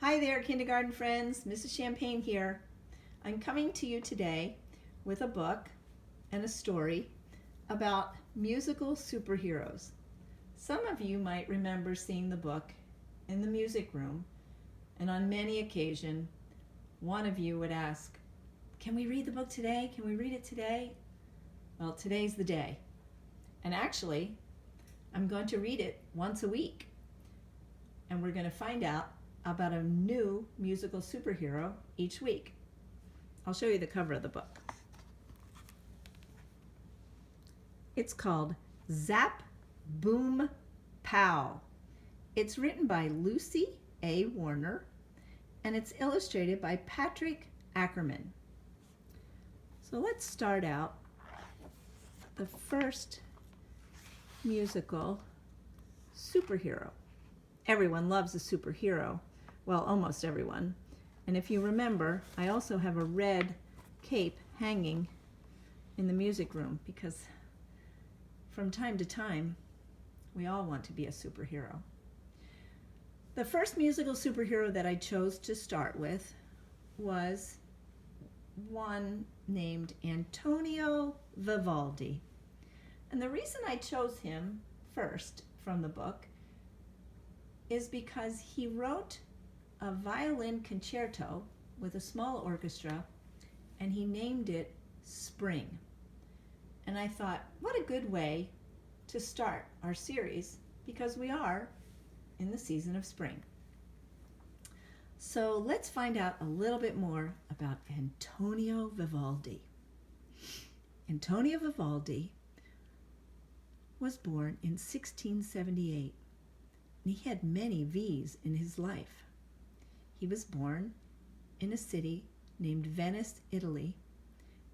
Hi there, kindergarten friends. Mrs. Champagne here. I'm coming to you today with a book and a story about musical superheroes. Some of you might remember seeing the book in the music room, and on many occasions, one of you would ask, "Can we read the book today? Can we read it today?" Well, today's the day. And actually, I'm going to read it once a week, and we're going to find out about a new musical superhero each week. I'll show you the cover of the book. It's called Zapp Boom Pow. It's written by Lucy A. Warner, and it's illustrated by Patrick Ackerman. So let's start out the first musical superhero. Everyone loves a superhero. Well, almost everyone. And if you remember, I also have a red cape hanging in the music room because from time to time, we all want to be a superhero. The first musical superhero that I chose to start with was one named Antonio Vivaldi. And the reason I chose him first from the book is because he wrote a violin concerto with a small orchestra, and he named it Spring. And I thought, what a good way to start our series, because we are in the season of spring. So let's find out a little bit more about Antonio Vivaldi. Antonio Vivaldi was born in 1678, and he had many V's in his life. He was born in a city named Venice, Italy,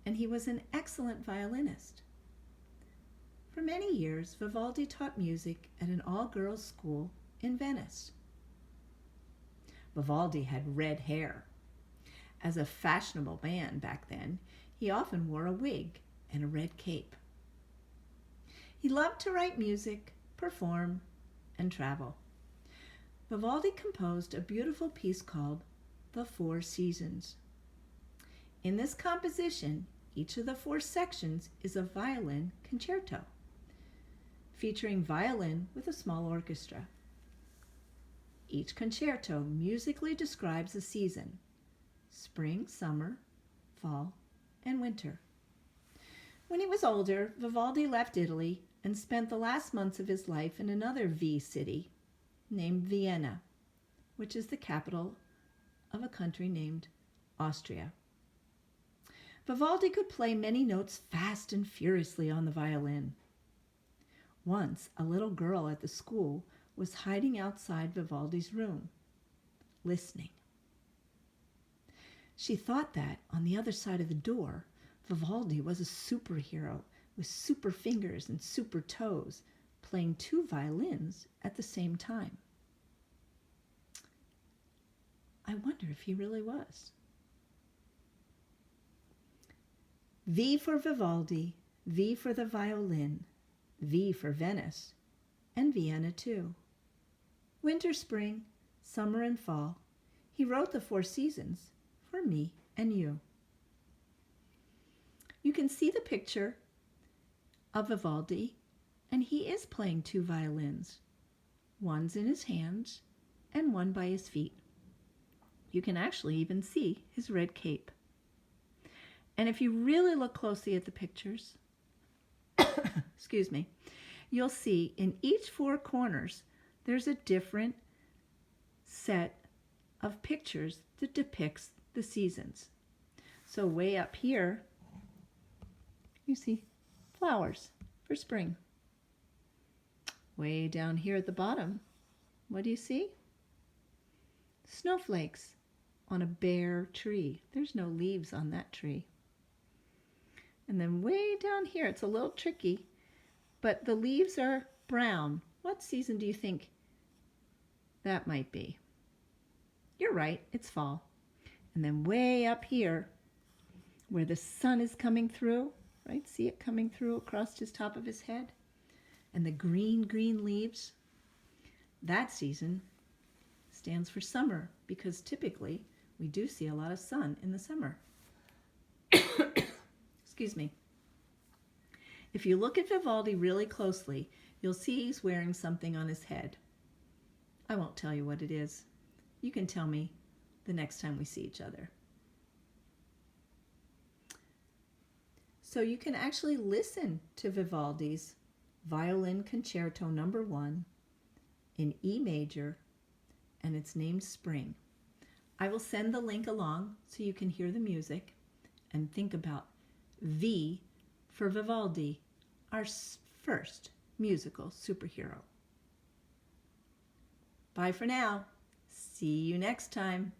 and he was an excellent violinist. For many years, Vivaldi taught music at an all-girls school in Venice. Vivaldi had red hair. As a fashionable man back then, he often wore a wig and a red cape. He loved to write music, perform, and travel. Vivaldi composed a beautiful piece called The Four Seasons. In this composition, each of the four sections is a violin concerto, featuring violin with a small orchestra. Each concerto musically describes a season: spring, summer, fall, and winter. When he was older, Vivaldi left Italy and spent the last months of his life in another V city named Vienna, which is the capital of a country named Austria. Vivaldi could play many notes fast and furiously on the violin. Once, a little girl at the school was hiding outside Vivaldi's room, listening. She thought that, on the other side of the door, Vivaldi was a superhero with super fingers and super toes, playing two violins at the same time. I wonder if he really was. V for Vivaldi, V for the violin, V for Venice, and Vienna too. Winter, spring, summer, and fall. He wrote the four seasons for me and you. You can see the picture of Vivaldi, and he is playing two violins. One's in his hands and one by his feet. You can actually even see his red cape. And if you really look closely at the pictures, excuse me, you'll see in each four corners there's a different set of pictures that depicts the seasons. So way up here, you see flowers for spring. Way down here at the bottom, what do you see? Snowflakes on a bare tree. There's no leaves on that tree. And then way down here, it's a little tricky, but the leaves are brown. What season do you think that might be? You're right, it's fall. And then way up here, where the sun is coming through, right? See it coming through across his top of his head? And the green leaves, that season is stands for summer because typically we do see a lot of sun in the summer. Excuse me. If you look at Vivaldi really closely, you'll see he's wearing something on his head. I won't tell you what it is. You can tell me the next time we see each other. So you can actually listen to Vivaldi's Violin Concerto No. 1 in E major, and it's named Spring. I will send the link along so you can hear the music and think about V for Vivaldi, our first musical superhero. Bye for now. See you next time.